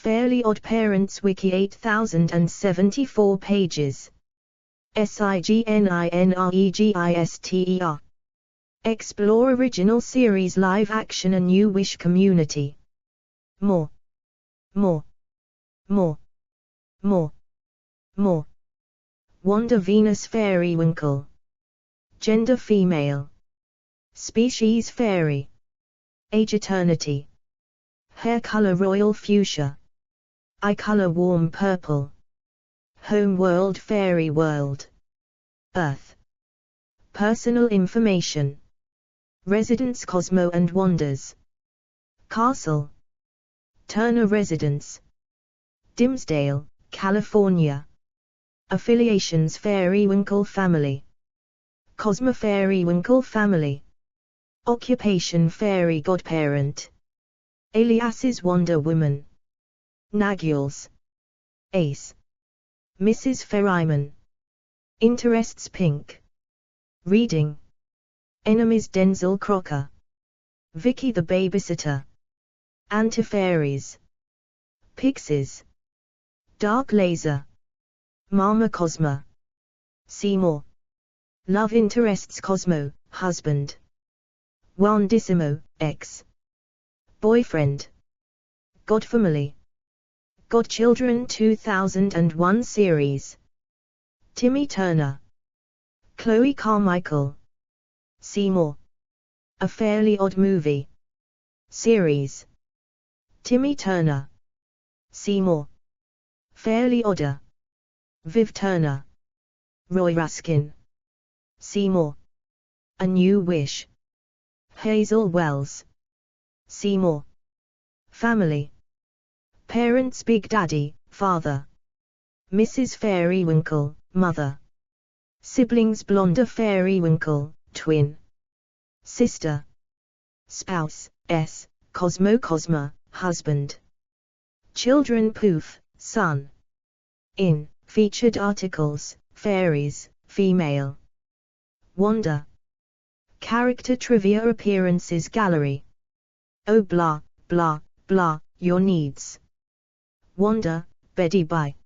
Fairly Odd Parents Wiki 8074 pages. SIGNINREGISTER. Explore original series live action and new Wish community. More. Wanda Venus Fairywinkle. Gender female. Species fairy. Age eternity. Hair color royal fuchsia. Eye color warm purple. Home world fairy world. Earth. Personal information. Residence Cosmo and Wanda's Castle. Turner Residence. Dimsdale, California. Affiliations Fairywinkle family. Cosmo Fairywinkle family. Occupation Fairy godparent. Aliases Wonder Woman. Nagules. Ace. Mrs. Ferryman. Interests Pink. Reading. Enemies Denzel Crocker. Vicky the Babysitter. Anti-Fairies. Pixies. Dark Laser. Mama Cosma. Seymour. Love interests Cosmo, husband. Wandissimo, ex. Boyfriend. Godfamily. Godchildren 2001 series. Timmy Turner. Chloe Carmichael. Seymour. A Fairly Odd Movie series. Timmy Turner. Seymour. Fairly Odder. Viv Turner. Roy Ruskin. Seymour. A New Wish. Hazel Wells. Seymour. Family. Parents Big Daddy, father. Mrs. Fairywinkle, mother. Siblings Blonda Fairywinkle, twin. Sister. Spouse, S. Cosmo Cosma, husband. Children Poof, son. In featured articles, fairies, female. Wanda. Character trivia appearances gallery. Oh blah, blah, blah, your needs. Wanda, Betty by.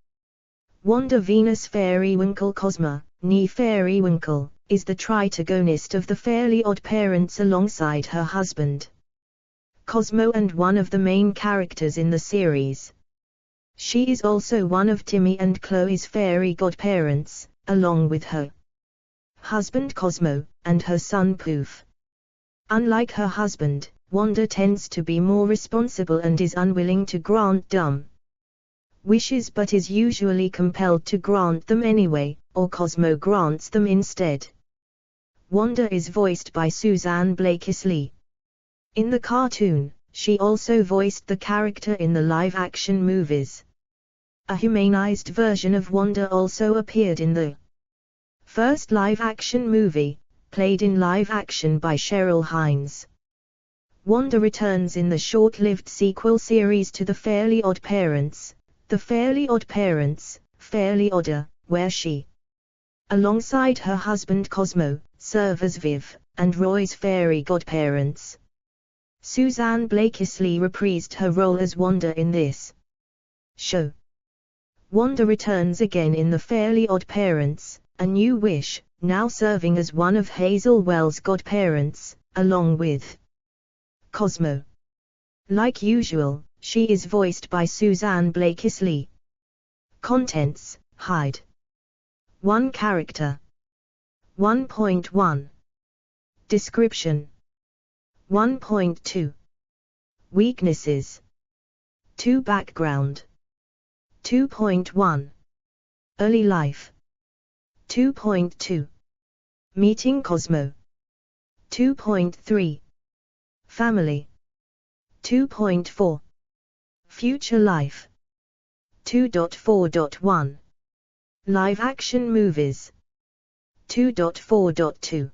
Wanda Venus Fairywinkle Cosma, nee Fairywinkle, is the tritagonist of the Fairly Odd Parents alongside her husband, Cosmo, and one of the main characters in the series. She is also one of Timmy and Chloe's fairy godparents, along with her husband Cosmo, and her son Poof. Unlike her husband, Wanda tends to be more responsible and is unwilling to grant dumb wishes, but is usually compelled to grant them anyway, or Cosmo grants them instead. Wanda is voiced by Suzanne Blakeslee. In the cartoon, she also voiced the character in the live-action movies. A humanized version of Wanda also appeared in the first live-action movie, played in live-action by Cheryl Hines. Wanda returns in the short-lived sequel series to The Fairly Odd Parents, The Fairly Odd Parents, Fairly Odder, where she, alongside her husband Cosmo, serve as Viv and Roy's fairy godparents. Suzanne Blakeslee reprised her role as Wanda in this show. Wanda returns again in The Fairly Odd Parents, A New Wish, now serving as one of Hazel Wells' godparents, along with Cosmo. Like usual, she is voiced by Suzanne Blakeslee. Contents: Hide. 1 character. 1.1 Description. 1.2 Weaknesses. 2 Background. 2.1 Early life. 2.2 Meeting Cosmo. 2.3 Family. 2.4 Future life. 2.4.1 Live action movies. 2.4.2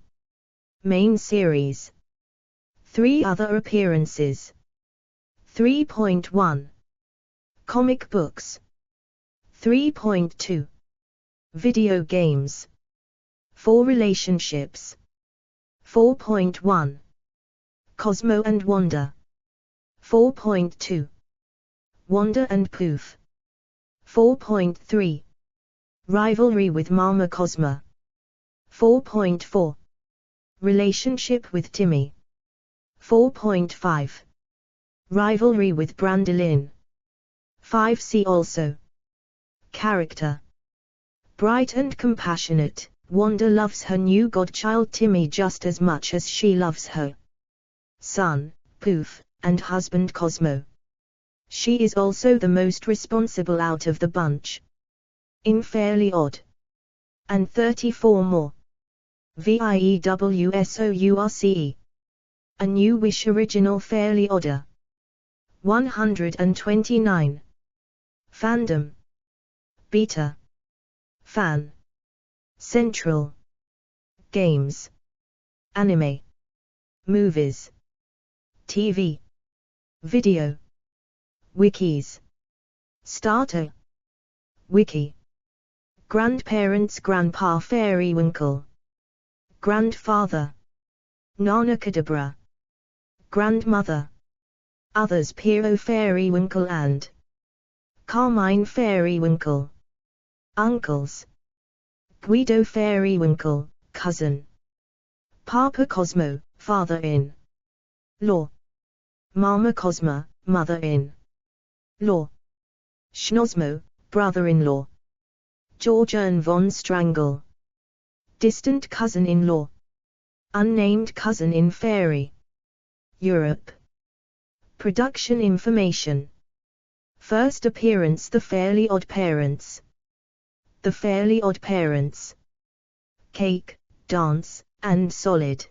Main series. 3 other appearances. 3.1 Comic books. 3.2 Video games. 4 relationships. 4.1 Cosmo and Wanda. 4.2 Wanda and Poof. 4.3. Rivalry with Mama Cosma. 4.4. Relationship with Timmy. 4.5. Rivalry with Brandolin. 5. See also. Character. Bright and compassionate, Wanda loves her new godchild Timmy just as much as she loves her son, Poof, and husband Cosmo. She is also the most responsible out of the bunch. In Fairly Odd. And 34 more. VIEWSOURCE. A New Wish Original Fairly Odder. 129. Fandom. Beta. Fan. Central. Games. Anime. Movies. TV. Video. Wikis. Starter. Wiki. Grandparents Grandpa Fairywinkle. Grandfather. Nana Kadabra. Grandmother. Others Piero Fairywinkle and Carmine Fairywinkle. Uncles. Guido Fairywinkle, cousin. Papa Cosmo, father-in-law. Mama Cosma, mother-in-law. Schnosmo, brother-in-law. Georgian von Strangle. Distant cousin-in-law. Unnamed cousin in Fairy. Europe. Production information. First appearance The Fairly Odd Parents. The Fairly Odd Parents. Cake, Dance, and Solid.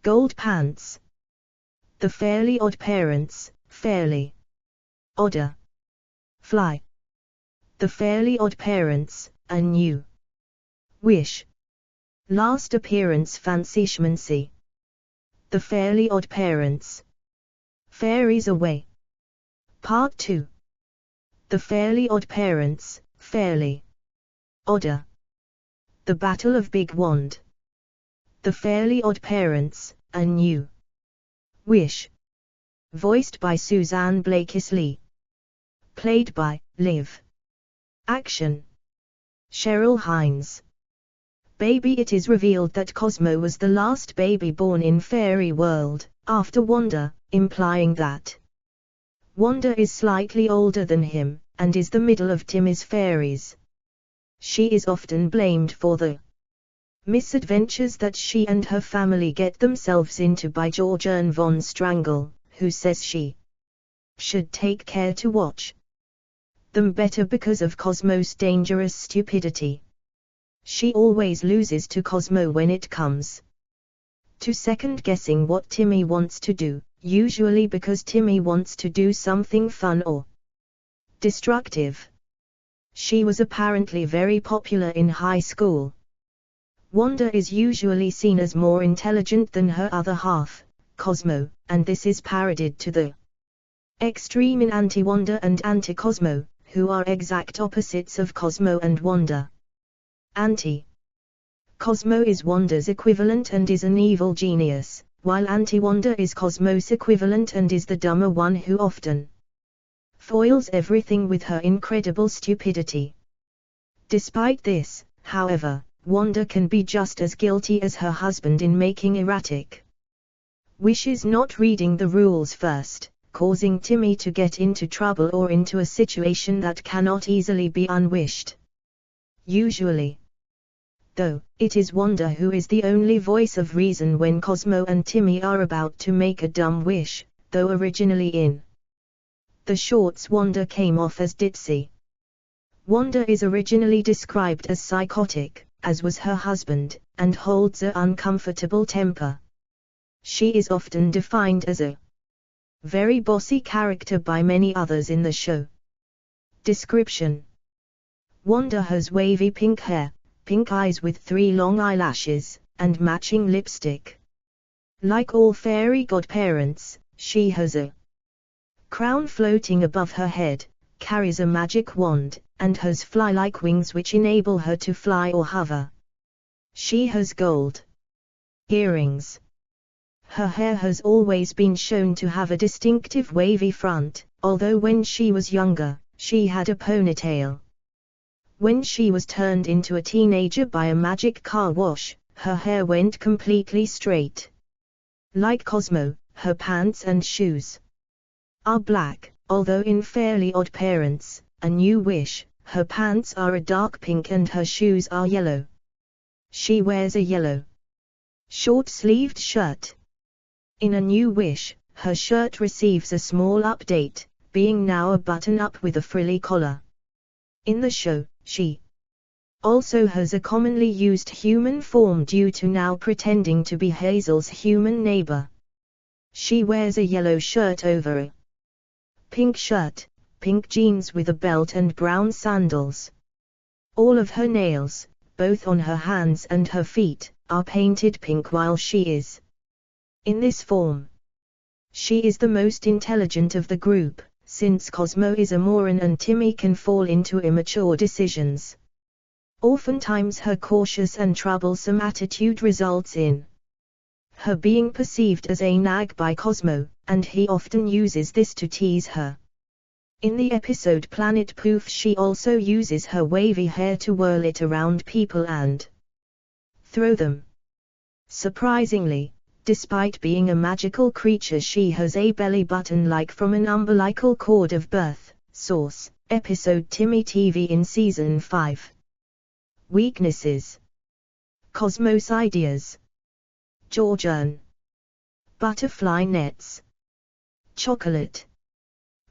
Gold Pants. The Fairly Odd Parents, Fairly Odder. Fly. The Fairly Odd Parents, A New Wish. Last appearance Fancy Schmancy. The Fairly Odd Parents. Fairies Away. Part 2. The Fairly Odd Parents, Fairly Odder. The Battle of Big Wand. The Fairly Odd Parents, A New Wish. Voiced by Suzanne Blakislee. Played by Liv. Action. Cheryl Hines. Baby. It is revealed that Cosmo was the last baby born in Fairy World, after Wanda, implying that Wanda is slightly older than him, and is the middle of Timmy's fairies. She is often blamed for the misadventures that she and her family get themselves into by Georgian von Strangle, who says she should take care to watch them better because of Cosmo's dangerous stupidity. She always loses to Cosmo when it comes to second-guessing what Timmy wants to do, usually because Timmy wants to do something fun or destructive. She was apparently very popular in high school. Wanda is usually seen as more intelligent than her other half, Cosmo, and this is parodied to the extreme in Anti-Wanda and Anti-Cosmo, who are exact opposites of Cosmo and Wanda. Anti-Cosmo is Wanda's equivalent and is an evil genius, while Anti-Wanda is Cosmo's equivalent and is the dumber one who often foils everything with her incredible stupidity. Despite this, however, Wanda can be just as guilty as her husband in making erratic wishes, not reading the rules first, causing Timmy to get into trouble or into a situation that cannot easily be unwished. Usually, though, it is Wanda who is the only voice of reason when Cosmo and Timmy are about to make a dumb wish, though originally in the shorts Wanda came off as ditzy. Wanda is originally described as psychotic, as was her husband, and holds an uncomfortable temper. She is often defined as a very bossy character by many others in the show. Description: Wanda has wavy pink hair, pink eyes with 3 long eyelashes, and matching lipstick. Like all fairy godparents, she has a crown floating above her head, carries a magic wand, and has fly-like wings which enable her to fly or hover. She has gold earrings. Her hair has always been shown to have a distinctive wavy front, although when she was younger, she had a ponytail. When she was turned into a teenager by a magic car wash, her hair went completely straight. Like Cosmo, her pants and shoes are black, although in Fairly Odd Parents, A New Wish, her pants are a dark pink and her shoes are yellow. She wears a yellow, short-sleeved shirt. In A New Wish, her shirt receives a small update, being now a button-up with a frilly collar. In the show, she also has a commonly used human form due to now pretending to be Hazel's human neighbor. She wears a yellow shirt over a pink shirt, pink jeans with a belt and brown sandals. All of her nails, both on her hands and her feet, are painted pink while she is in this form. She is the most intelligent of the group, since Cosmo is a moron and Timmy can fall into immature decisions. Oftentimes her cautious and troublesome attitude results in her being perceived as a nag by Cosmo, and he often uses this to tease her. In the episode Planet Poof, she also uses her wavy hair to whirl it around people and throw them. Surprisingly, despite being a magical creature, she has a belly button like from an umbilical cord of birth. Source: episode Timmy TV in Season 5. Weaknesses: Cosmo's ideas. Georgian. Butterfly nets. Chocolate.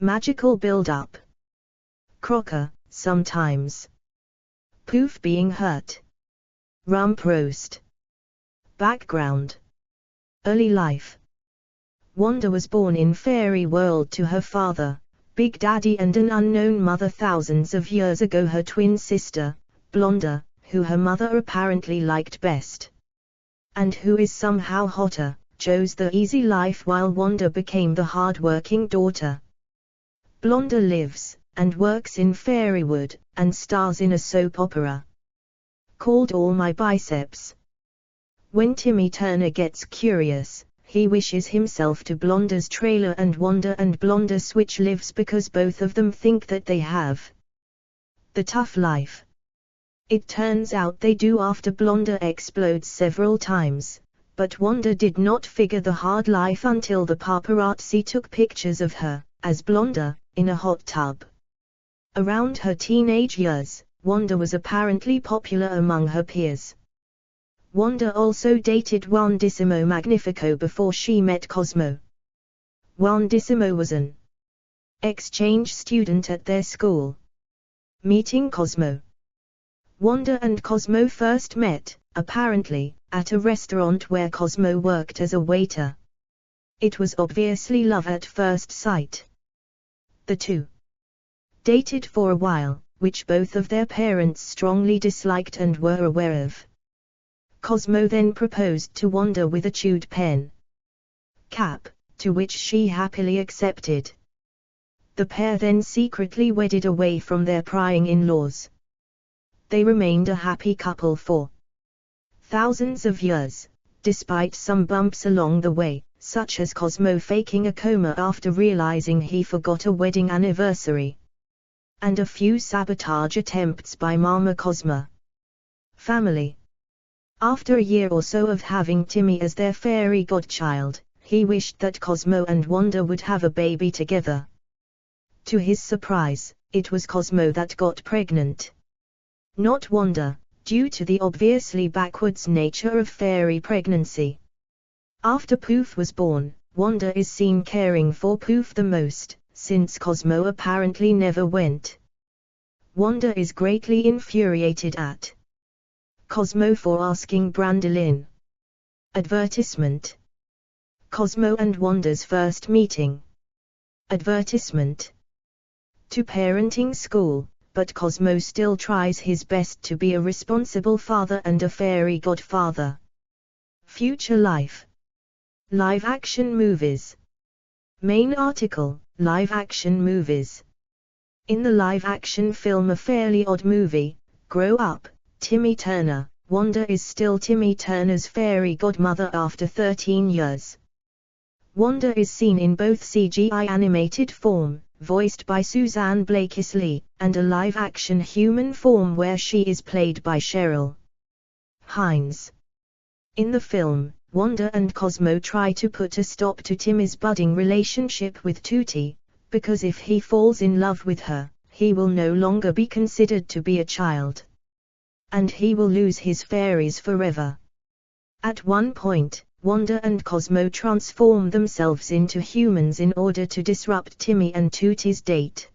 Magical build-up. Crocker, sometimes. Poof being hurt. Rump roast. Background. Early life. Wanda was born in Fairy World to her father, Big Daddy, and an unknown mother. Thousands of years ago, her twin sister, Blonda, who her mother apparently liked best, and who is somehow hotter, chose the easy life while Wanda became the hard-working daughter. Blonda lives and works in Fairywood, and stars in a soap opera called All My Biceps. When Timmy Turner gets curious, he wishes himself to Blonda's trailer and Wanda and Blonda switch lives because both of them think that they have the tough life. It turns out they do after Blonda explodes several times, but Wanda did not figure the hard life until the paparazzi took pictures of her, as Blonda, in a hot tub. Around her teenage years, Wanda was apparently popular among her peers. Wanda also dated Wandissimo Magnifico before she met Cosmo. Wandissimo was an exchange student at their school. Meeting Cosmo. Wanda and Cosmo first met, apparently, at a restaurant where Cosmo worked as a waiter. It was obviously love at first sight. The two dated for a while, which both of their parents strongly disliked and were aware of. Cosmo then proposed to Wanda with a chewed pen cap, to which she happily accepted. The pair then secretly wedded away from their prying in-laws. They remained a happy couple for thousands of years, despite some bumps along the way, such as Cosmo faking a coma after realizing he forgot a wedding anniversary, and a few sabotage attempts by Mama Cosma family. After a year or so of having Timmy as their fairy godchild, he wished that Cosmo and Wanda would have a baby together. To his surprise, it was Cosmo that got pregnant, not Wanda, due to the obviously backwards nature of fairy pregnancy. After Poof was born, Wanda is seen caring for Poof the most, since Cosmo apparently never went. Wanda is greatly infuriated at Cosmo for asking Brandolin. Advertisement. Cosmo and Wanda's first meeting. Advertisement. To parenting school, but Cosmo still tries his best to be a responsible father and a fairy godfather. Future life. Live-action movies. Main article, live-action movies. In the live-action film A Fairly Odd Movie, Grow Up, Timmy Turner, Wanda is still Timmy Turner's fairy godmother after 13 years. Wanda is seen in both CGI animated form, voiced by Suzanne Blakesley, and a live-action human form where she is played by Cheryl Hines. In the film, Wanda and Cosmo try to put a stop to Timmy's budding relationship with Tootie, because if he falls in love with her, he will no longer be considered to be a child. And he will lose his fairies forever. At one point, Wanda and Cosmo transform themselves into humans in order to disrupt Timmy and Tootie's date.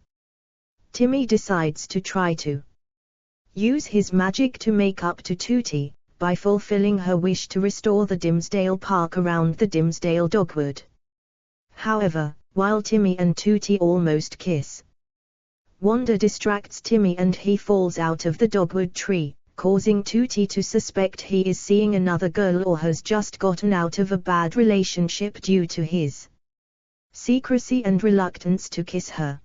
Timmy decides to try to use his magic to make up to Tootie, by fulfilling her wish to restore the Dimsdale Park around the Dimsdale Dogwood. However, while Timmy and Tootie almost kiss, Wanda distracts Timmy and he falls out of the dogwood tree, causing Tootie to suspect he is seeing another girl or has just gotten out of a bad relationship due to his secrecy and reluctance to kiss her.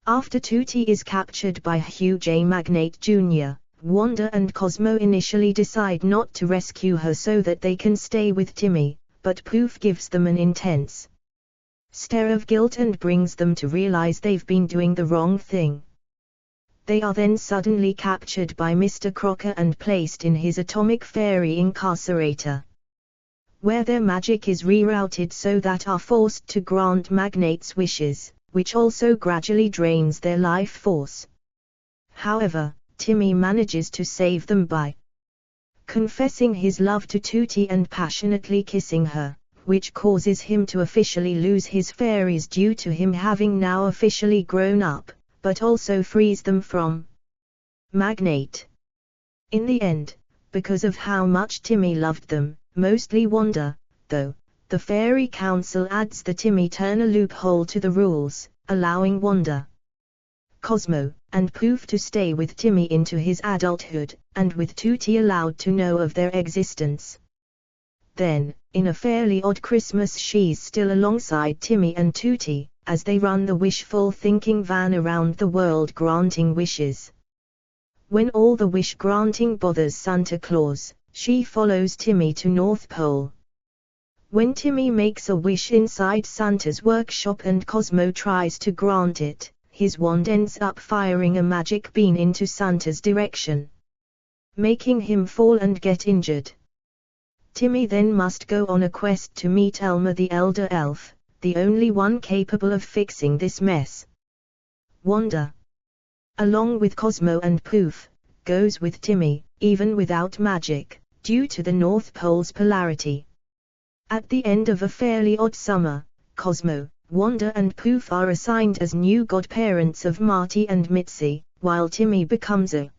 After Tootie is captured by Hugh J. Magnate Jr., Wanda and Cosmo initially decide not to rescue her so that they can stay with Timmy, but Poof gives them an intense stare of guilt and brings them to realize they've been doing the wrong thing. They are then suddenly captured by Mr. Crocker and placed in his atomic fairy incarcerator, where their magic is rerouted so that are forced to grant Magnate's wishes, which also gradually drains their life force. However, Timmy manages to save them by confessing his love to Tootie and passionately kissing her, which causes him to officially lose his fairies due to him having now officially grown up, but also frees them from Magnate. In the end, because of how much Timmy loved them, mostly Wanda, though, the Fairy Council adds the Timmy Turner loophole to the rules, allowing Wanda, Cosmo, and Poof to stay with Timmy into his adulthood, and with Tootie allowed to know of their existence. Then, in A Fairly Odd Christmas, she's still alongside Timmy and Tootie, as they run the wishful-thinking van around the world granting wishes. When all the wish-granting bothers Santa Claus, she follows Timmy to North Pole. When Timmy makes a wish inside Santa's workshop and Cosmo tries to grant it, his wand ends up firing a magic bean into Santa's direction, making him fall and get injured. Timmy then must go on a quest to meet Elmer the Elder Elf, the only one capable of fixing this mess. Wanda, along with Cosmo and Poof, goes with Timmy, even without magic, due to the North Pole's polarity. At the end of A Fairly Odd Summer, Cosmo, Wanda and Poof are assigned as new godparents of Marty and Mitzi, while Timmy becomes a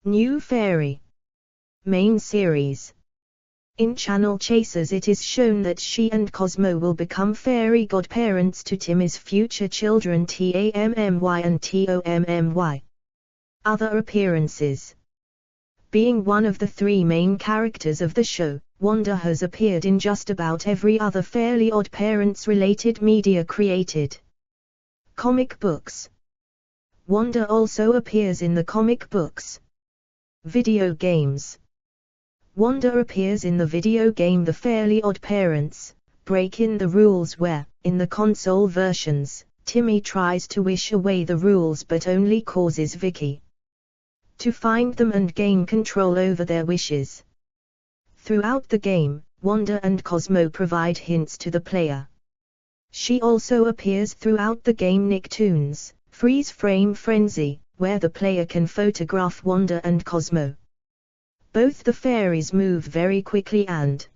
new fairy. Main series. In Channel Chasers it is shown that she and Cosmo will become fairy godparents to Timmy's future children Tammy and Tommy. Other appearances. Being one of the three main characters of the show, Wanda has appeared in just about every other Fairly Odd Parents related media created. Comic books. Wanda also appears in the comic books. Video games. Wanda appears in the video game The Fairly Odd Parents, Breaking the Rules, where, in the console versions, Timmy tries to wish away the rules but only causes Vicky to find them and gain control over their wishes. Throughout the game, Wanda and Cosmo provide hints to the player. She also appears throughout the game Nicktoons, Freeze Frame Frenzy, where the player can photograph Wanda and Cosmo. Both the fairies move very quickly and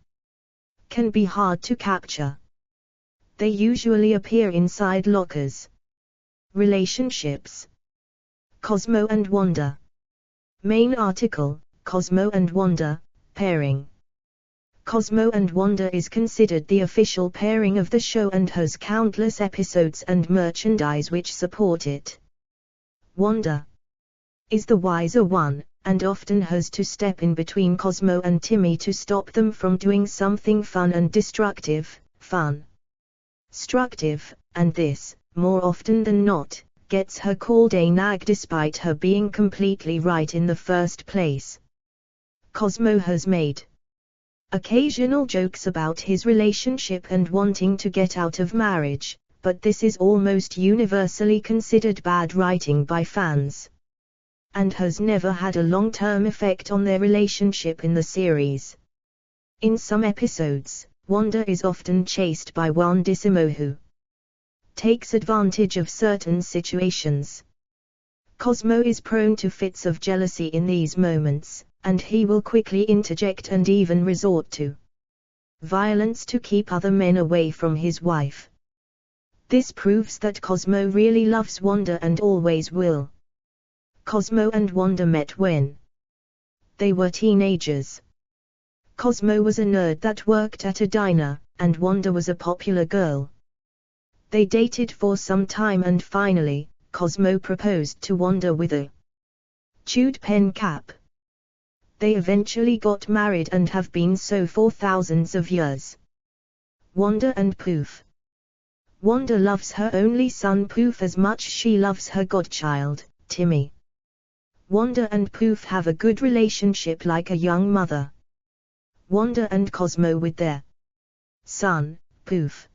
can be hard to capture. They usually appear inside lockers. Relationships. Cosmo and Wanda. Main article, Cosmo and Wanda, pairing. Cosmo and Wanda is considered the official pairing of the show and has countless episodes and merchandise which support it. Wanda is the wiser one, and often has to step in between Cosmo and Timmy to stop them from doing something fun and destructive, destructive, and this, more often than not, gets her called a nag despite her being completely right in the first place. Cosmo has made occasional jokes about his relationship and wanting to get out of marriage, but this is almost universally considered bad writing by fans, and has never had a long-term effect on their relationship in the series. In some episodes, Wanda is often chased by Wandissimo, who takes advantage of certain situations. Cosmo is prone to fits of jealousy in these moments, and he will quickly interject and even resort to violence to keep other men away from his wife. This proves that Cosmo really loves Wanda and always will. Cosmo and Wanda met when they were teenagers. Cosmo was a nerd that worked at a diner, and Wanda was a popular girl. They dated for some time and finally, Cosmo proposed to Wanda with a chewed pen cap. They eventually got married and have been so for thousands of years. Wanda and Poof. Wanda loves her only son Poof as much as she loves her godchild, Timmy. Wanda and Poof have a good relationship like a young mother. Wanda and Cosmo with their son, Poof.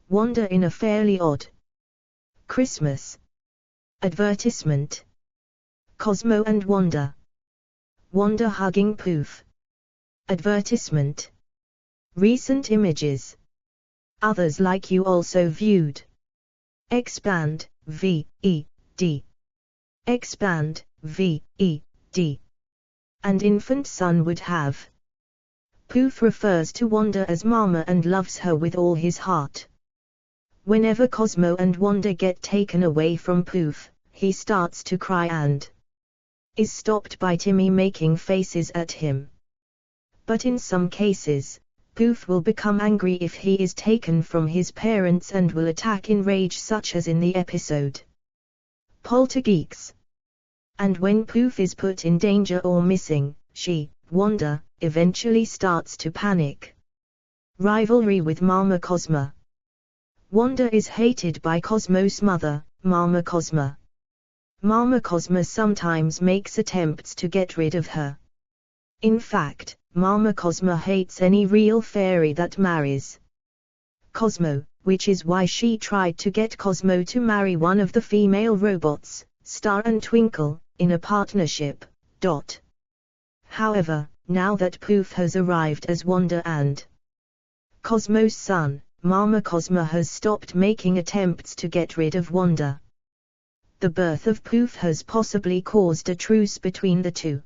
Wanda in a fairly odd Christmas advertisement. Cosmo and Wanda. Wanda hugging Poof. Advertisement. Recent images. Others like you also viewed. Expand, V-E-D. Expand, V-E-D. And infant son would have. Poof refers to Wanda as Mama and loves her with all his heart. Whenever Cosmo and Wanda get taken away from Poof, he starts to cry and is stopped by Timmy making faces at him. But in some cases, Poof will become angry if he is taken from his parents and will attack in rage, such as in the episode Poltergeeks. And when Poof is put in danger or missing, she, Wanda, eventually starts to panic. Rivalry with Mama Cosma. Wanda is hated by Cosmo's mother, Mama Cosma. Mama Cosma sometimes makes attempts to get rid of her. In fact, Mama Cosma hates any real fairy that marries Cosmo, which is why she tried to get Cosmo to marry one of the female robots, Star and Twinkle, in a partnership. However, now that Poof has arrived as Wanda and Cosmo's son, Mama Cosma has stopped making attempts to get rid of Wanda. The birth of Poof has possibly caused a truce between the two.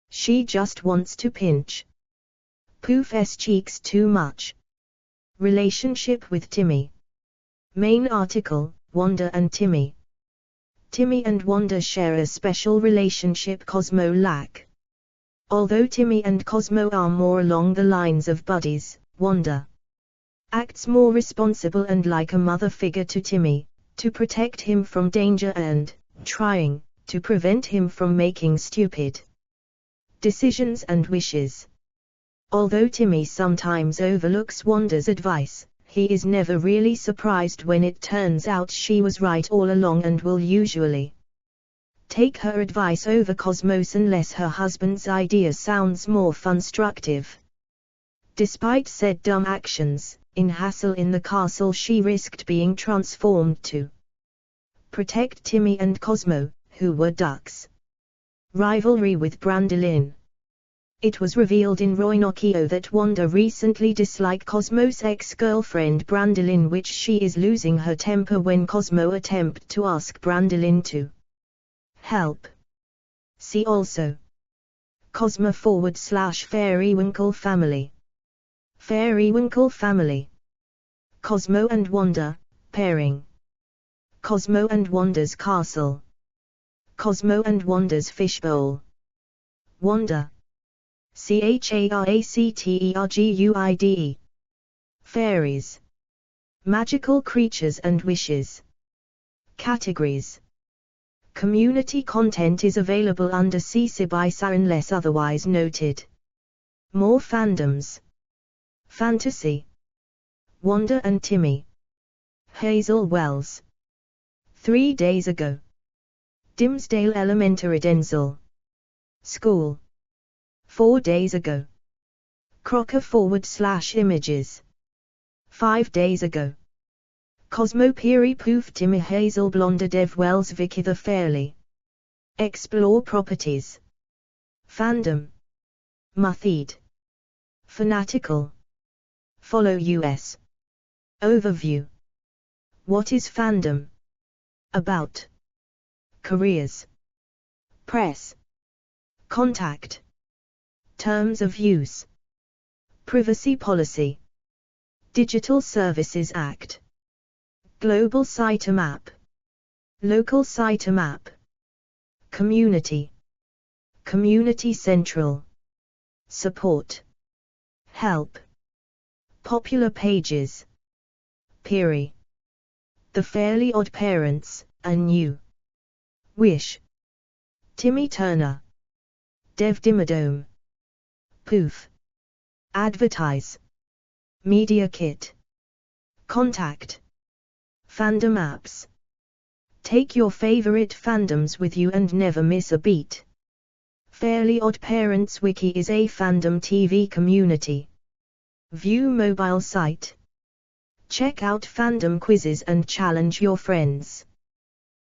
She just wants to pinch Poof's cheeks too much. Relationship with Timmy. Main article, Wanda and Timmy. Timmy and Wanda share a special relationship Cosmo lack. Although Timmy and Cosmo are more along the lines of buddies, Wanda acts more responsible and like a mother figure to Timmy, to protect him from danger and trying to prevent him from making stupid decisions and wishes. Although Timmy sometimes overlooks Wanda's advice, he is never really surprised when it turns out she was right all along and will usually take her advice over Cosmos unless her husband's idea sounds more constructive. Despite said dumb actions, in Hassle in the Castle she risked being transformed to protect Timmy and Cosmo, who were ducks. Rivalry with Brandolin. It was revealed in Roinokio that Wanda recently disliked Cosmo's ex-girlfriend Brandolin, which she is losing her temper when Cosmo attempts to ask Brandolin to help. See also Cosmo/Fairywinkle family. Fairywinkle family. Cosmo and Wanda, pairing. Cosmo and Wanda's castle. Cosmo and Wanda's fishbowl. Wanda. Characterguide. Fairies. Magical creatures and wishes. Categories. Community content is available under CCBY unless otherwise noted. More fandoms. Fantasy. Wanda and Timmy. Hazel Wells. 3 days ago. Dimsdale Elementary Denzel. School. 4 days ago. Crocker /images. 5 days ago. Cosmo Piri Poof Timmy Hazel Blonda Dev Wells Vicky the Fairly. Explore properties. Fandom. Mutheed. Fanatical. Follow US. Overview. What is fandom? About. Careers. Press. Contact. Terms of use. Privacy policy. Digital Services Act. Global Sitemap. Local Sitemap. Community. Community Central. Support. Help. Popular pages. Piri. The Fairly Odd Parents, a new. Wish. Timmy Turner. Dev Dimmadome. Poof. Advertise. Media Kit. Contact. Fandom apps. Take your favorite fandoms with you and never miss a beat. Fairly Odd Parents Wiki is a fandom TV community. View mobile site. Check out fandom quizzes and challenge your friends.